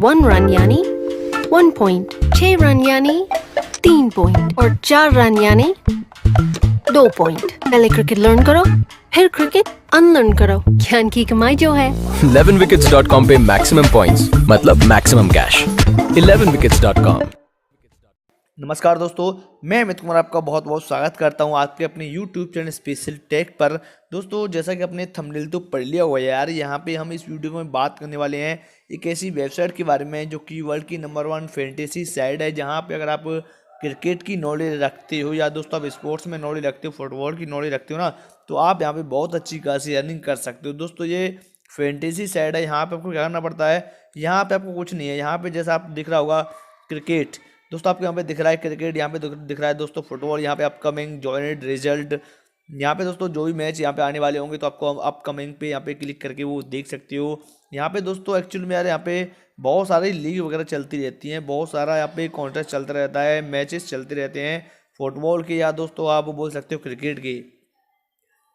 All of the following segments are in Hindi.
1 रन यानी 1 पॉइंट, 6 रन यानी 3 पॉइंट और 4 रन यानी 2 पॉइंट। पहले क्रिकेट लर्न करो, फिर क्रिकेट अनलर्न करो। ज्ञान की कमाई जो है 11wickets.com पे मैक्सिमम पॉइंट्स मतलब मैक्सिमम कैश। 11wickets.com। नमस्कार दोस्तों, मैं अमित कुमार आपका बहुत बहुत स्वागत करता हूं आपके अपने YouTube चैनल स्पेशल टेक पर। दोस्तों, जैसा कि आपने थंबनेल तो पढ़ लिया हुआ है यार, यहाँ पे हम इस वीडियो में बात करने वाले हैं एक ऐसी वेबसाइट के बारे में जो कि वर्ल्ड की नंबर 1 फैंटेसी साइट है। जहाँ पे अगर आप क्रिकेट की नॉलेज रखते हो या दोस्तों आप स्पोर्ट्स में नॉलेज रखते हो, फुटबॉल की नॉलेज रखते हो ना, तो आप यहाँ पे बहुत अच्छी खासी अर्निंग कर सकते हो। दोस्तों, ये फैंटेसी साइट है। यहाँ पे आपको क्या करना पड़ता है, यहाँ पे आपको कुछ नहीं है। यहाँ पे जैसा आप दिख रहा होगा क्रिकेट, दोस्तों आपको यहाँ पे दिख रहा है क्रिकेट, यहाँ पे दिख रहा है दोस्तों फुटबॉल, यहाँ पे अपकमिंग जॉइनेड रिजल्ट। यहाँ पे दोस्तों जो भी मैच यहाँ पे आने वाले होंगे तो आपको अपकमिंग पे यहाँ पे क्लिक करके वो देख सकते हो। यहाँ पे दोस्तों एक्चुअल में यार यहाँ पे बहुत सारी लीग वगैरह चलती रहती हैं, बहुत सारा यहाँ पे कॉन्टेस्ट चलता रहता है, मैचेस चलते रहते हैं फुटबॉल के या दोस्तों आप बोल सकते हो क्रिकेट के।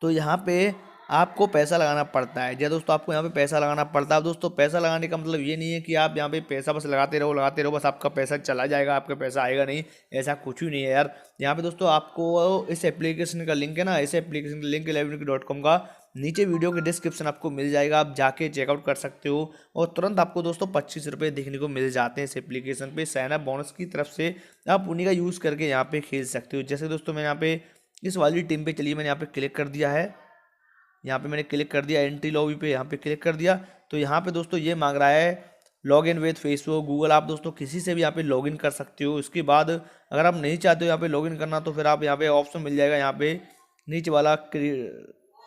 तो यहाँ पे आपको पैसा लगाना पड़ता है। या दोस्तों आपको यहाँ पे पैसा लगाना पड़ता है। दोस्तों पैसा लगाने का मतलब ये नहीं है कि आप यहाँ पे पैसा बस लगाते रहो बस आपका पैसा चला जाएगा, आपका पैसा आएगा नहीं, ऐसा कुछ भी नहीं है यार। यहाँ पे दोस्तों आपको इस एप्लीकेशन का लिंक है ना, इस एप्लीकेशन का लिंक 11wickets.com का नीचे वीडियो के डिस्क्रिप्शन आपको मिल जाएगा, आप जाके चेकआउट कर सकते हो और तुरंत आपको दोस्तों 25 रुपये देखने को मिल जाते हैं इस एप्लीकेशन पे साइन अप बोनस की तरफ से। आप उन्हीं का यूज़ करके यहाँ पे खेल सकते हो। जैसे दोस्तों मैं यहाँ पे इस वाली टीम पे चलिए, मैंने यहाँ पे क्लिक कर दिया है, यहाँ पे मैंने क्लिक कर दिया एंट्री लॉबी पे, यहाँ पे क्लिक कर दिया तो यहाँ पे दोस्तों ये मांग रहा है log in with Facebook Google. आप दोस्तों किसी से भी यहाँ पे लॉगिन कर सकते हो। इसके बाद अगर आप नहीं चाहते हो यहाँ पे लॉगिन करना तो फिर आप यहाँ पे ऑप्शन मिल जाएगा, यहाँ पे नीचे वाला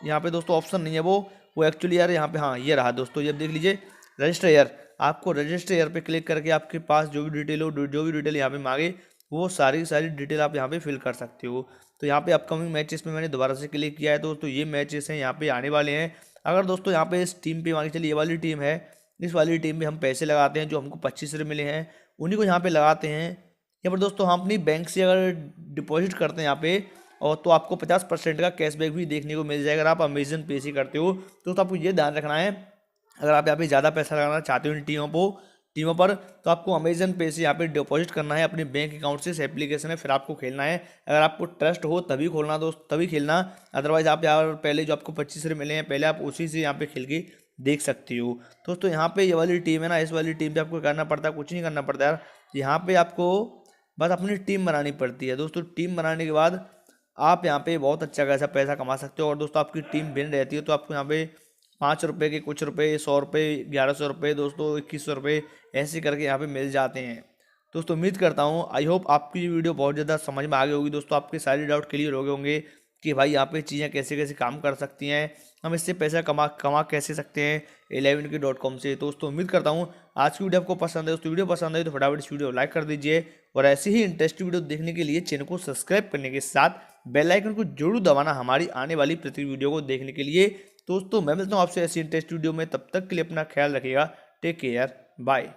यहाँ पे दोस्तों ऑप्शन नहीं है वो एक्चुअली यार यहाँ पे, हाँ ये रहा दोस्तों, ये देख लीजिए रजिस्टर एयर। आपको रजिस्टर एयर पे क्लिक करके आपके पास जो भी डिटेल हो, जो भी डिटेल यहाँ पे मांगे वो सारी डिटेल आप यहाँ पे फिल कर सकते हो। तो यहाँ पे अपकमिंग मैचेस में मैंने दोबारा से क्लिक किया है दोस्तों, ये मैचेस हैं यहाँ पे आने वाले हैं। अगर दोस्तों यहाँ पे इस टीम पे मान के चलिए ये वाली टीम है, इस वाली टीम में हम पैसे लगाते हैं जो हमको 25 रुपये मिले हैं, उन्हीं को यहाँ पे लगाते हैं। यहाँ पर दोस्तों हम अपनी बैंक से अगर डिपॉजिट करते हैं यहाँ पे और तो आपको 50% का कैशबैक भी देखने को मिल जाएगा अगर आप अमेजन पे से करते हो। तो आपको ये ध्यान रखना है, अगर आप यहाँ पे ज़्यादा पैसा लगाना चाहते हो इन टीमों पर तो आपको अमेजन पे से यहाँ पे डिपॉजिट करना है अपने बैंक अकाउंट से। इस एप्लीकेशन है, फिर आपको खेलना है। अगर आपको ट्रस्ट हो तभी खोलना दोस्त, तभी खेलना, अदरवाइज आप यार पहले जो आपको 25 रुपये मिले हैं पहले आप उसी से यहाँ पे खेल के देख सकते हो। दोस्तों यहाँ पे ये वाली टीम है ना, इस वाली टीम पे आपको करना पड़ता है, कुछ नहीं करना पड़ता यार। यहाँ पे आपको बस अपनी टीम बनानी पड़ती है दोस्तों। टीम बनाने के बाद आप यहाँ पे बहुत अच्छा खासा पैसा कमा सकते हो। और दोस्तों आपकी टीम विन रहती है तो आपको यहाँ पे 5 रुपये के कुछ रुपये, 100 रुपये, 1100 रुपये दोस्तों, 2100 रुपये ऐसे करके यहाँ पे मिल जाते हैं। दोस्तों उम्मीद करता हूँ, आई होप आपकी ये वीडियो बहुत ज़्यादा समझ में आ गई होगी दोस्तों। आपके सारे डाउट क्लियर हो गए होंगे कि भाई यहाँ पे चीज़ें कैसे कैसे काम कर सकती हैं, हम इससे पैसा कमा कैसे सकते हैं 11wickets.com से। दोस्तों उम्मीद करता हूँ आज की वीडियो आपको पसंद है। दोस्तों वीडियो पसंद है तो फटाफट इस वीडियो को लाइक कर दीजिए और ऐसे ही इंटरेस्टिंग वीडियो देखने के लिए चैनल को सब्सक्राइब करने के साथ बेल आइकन को जरूर दबाना हमारी आने वाली प्रति वीडियो को देखने के लिए। दोस्तों मैं मिलता हूँ आपसे ऐसी इंटरेस्टिंग वीडियो में, तब तक के लिए अपना ख्याल रखिएगा। Take care, bye.